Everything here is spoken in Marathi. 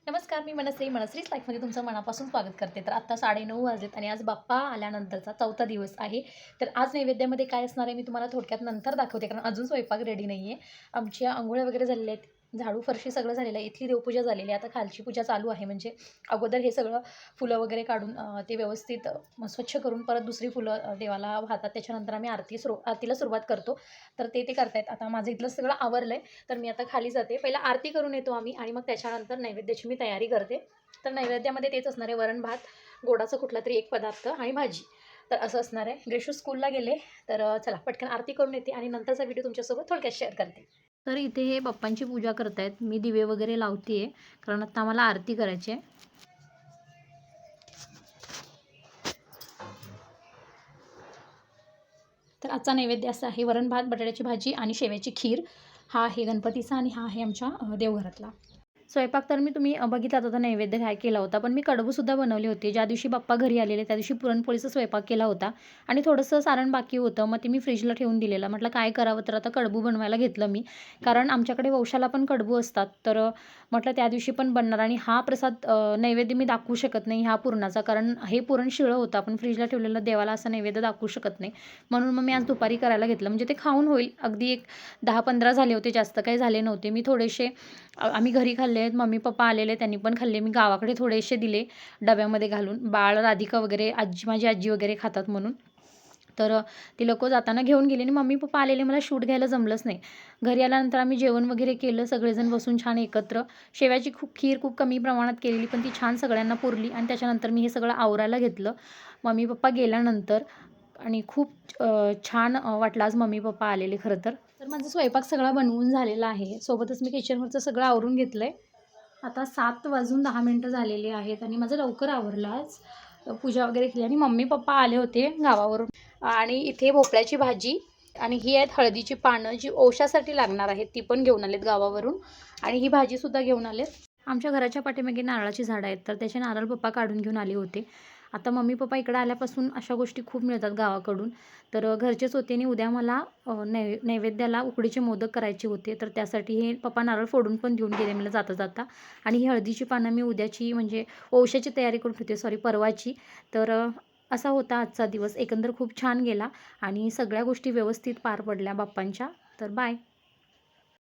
नमस्कार, मी मनस्रीच लाईफमध्ये तुमचं मनापासून स्वागत करते. तर आत्ता 9:30 वाजलेत आणि आज बाप्पा आल्यानंतरचा 4था दिवस आहे. तर आज नैवेद्यामध्ये काय असणार आहे मी तुम्हाला थोडक्यात नंतर दाखवते, कारण अजून स्वयंपाक रेडी नाही आहे. आमच्या अंघोळ्या वगैरे झालेल्या आहेत. झाडू, फरशी सगळं झालेलं आहे. इथली देवपूजा झालेली आहे. आता खालची पूजा चालू आहे. म्हणजे अगोदर हे सगळं फुलं वगैरे काढून ते व्यवस्थित स्वच्छ करून परत दुसरी फुलं देवाला वाहतात. त्याच्यानंतर आम्ही आरतीला सुरुवात करतो. तर ते करतायत. आता माझं इथलं सगळं आवरलं आहे. तर मी आता खाली जाते. पहिला आरती करून येतो आम्ही आणि मग त्याच्यानंतर नैवेद्याची मी तयारी करते. तर नैवेद्यामध्ये तेच असणार आहे, वरण भात, गोडाचा कुठला तरी एक पदार्थ आणि भाजी. तर असं असणार आहे. ग्रेशू स्कूलला गेले. तर चला पटकन आरती करून येते आणि नंतरचा व्हिडिओ तुमच्यासोबत थोडक्यात शेअर करते. तर इथे हे बाप्पांची पूजा करतायत. मी दिवे वगैरे लावते कारण आता आम्हाला आरती करायची आहे. तर आजचा नैवेद्य असा आहे, वरण भात, बटाट्याची भाजी आणि शेवयाची खीर. हा आहे गणपतीचा आणि हा आहे आमच्या देवघरातला स्वयंपाक. तर मी तुम्ही बघितलात होता नैवेद्य काय केला होता, पण मी कडबूसुद्धा बनवले होते. ज्या दिवशी बाप्पा घरी आलेले त्या दिवशी पुरणपोळीचा स्वयंपाक केला होता आणि थोडंसं सारण बाकी होतं. मग ते मी फ्रीजला ठेवून दिलेलं. म्हटलं काय करावं, तर आता कडबू बनवायला घेतलं मी, कारण आमच्याकडे वौशाला पण कडबू असतात. तर म्हटलं त्या दिवशी पण बनणार आणि हा प्रसाद नैवेद्य मी दाखवू शकत नाही ह्या पुरणाचा, कारण हे पुरण शिळं होतं. आपण फ्रीजला ठेवलेलं देवाला असं नैवेद्य दाखवू शकत नाही. म्हणून मग मी आज दुपारी करायला घेतलं, म्हणजे ते खाऊन होईल. अगदी एक 10-15 झाले होते, जास्त काही झाले नव्हते. मी थोडेसे आम्ही घरी खाल्ले आहेत. मम्मी पप्पा आलेले त्यांनी पण खाल्ले. मी गावाकडे थोडेसे दिले डब्यामध्ये घालून. बाळ, राधिका वगैरे, माझी आजी वगैरे खातात म्हणून. तर ती लोकं जाताना घेऊन गेली आणि मम्मी पप्पा आलेले. मला शूट घ्यायला जमलंच नाही. घरी आल्यानंतर आम्ही जेवण वगैरे केलं सगळेजण बसून छान एकत्र. शेवयाची खीर खूप कमी प्रमाणात केलेली, पण ती छान सगळ्यांना पुरली आणि त्याच्यानंतर मी हे सगळं आवरायला घेतलं मम्मी पप्पा गेल्यानंतर. आणि खूप छान वाटलं आज मम्मी पप्पा आलेले खरं तर. तर माझा स्वयंपाक सगळा बनवून झालेला आहे. सोबतच मी किचनवरचं सगळं आवरून घेतलं आहे. आता 7:10 झालेली आहेत आणि माझं लवकर आवरलं आज. पूजा वगैरे केली आणि मम्मी पप्पा आले होते गावावरून. आणि इथे भोपळ्याची भाजी आणि ही आहेत हळदीची पानं, जी औषधासाठी लागणार आहेत, ती पण घेऊन आलेत गावावरून. आणि ही भाजीसुद्धा घेऊन आलेत. आमच्या घराच्या पाठीमागे नारळाची झाडं आहेत, तर त्याचे नारळ पप्पा काढून घेऊन आले होते. आता मम्मी पप्पा इकडे आल्यापासून अशा गोष्टी खूप मिळतात गावाकडून. तर घरचेच होते आणि उद्या मला नैवेद्याला उकडीचे मोदक करायचे होते. तर त्यासाठी हे पप्पा नारळ फोडून पण देऊन गेले मला जाता जाता. आणि ही हळदीची पानं मी उद्याची म्हणजे ओवशाची तयारी करून ठेवते, परवाची. तर असा होता आजचा दिवस. एकंदर खूप छान गेला आणि सगळ्या गोष्टी व्यवस्थित पार पडल्या बाप्पांच्या. तर बाय.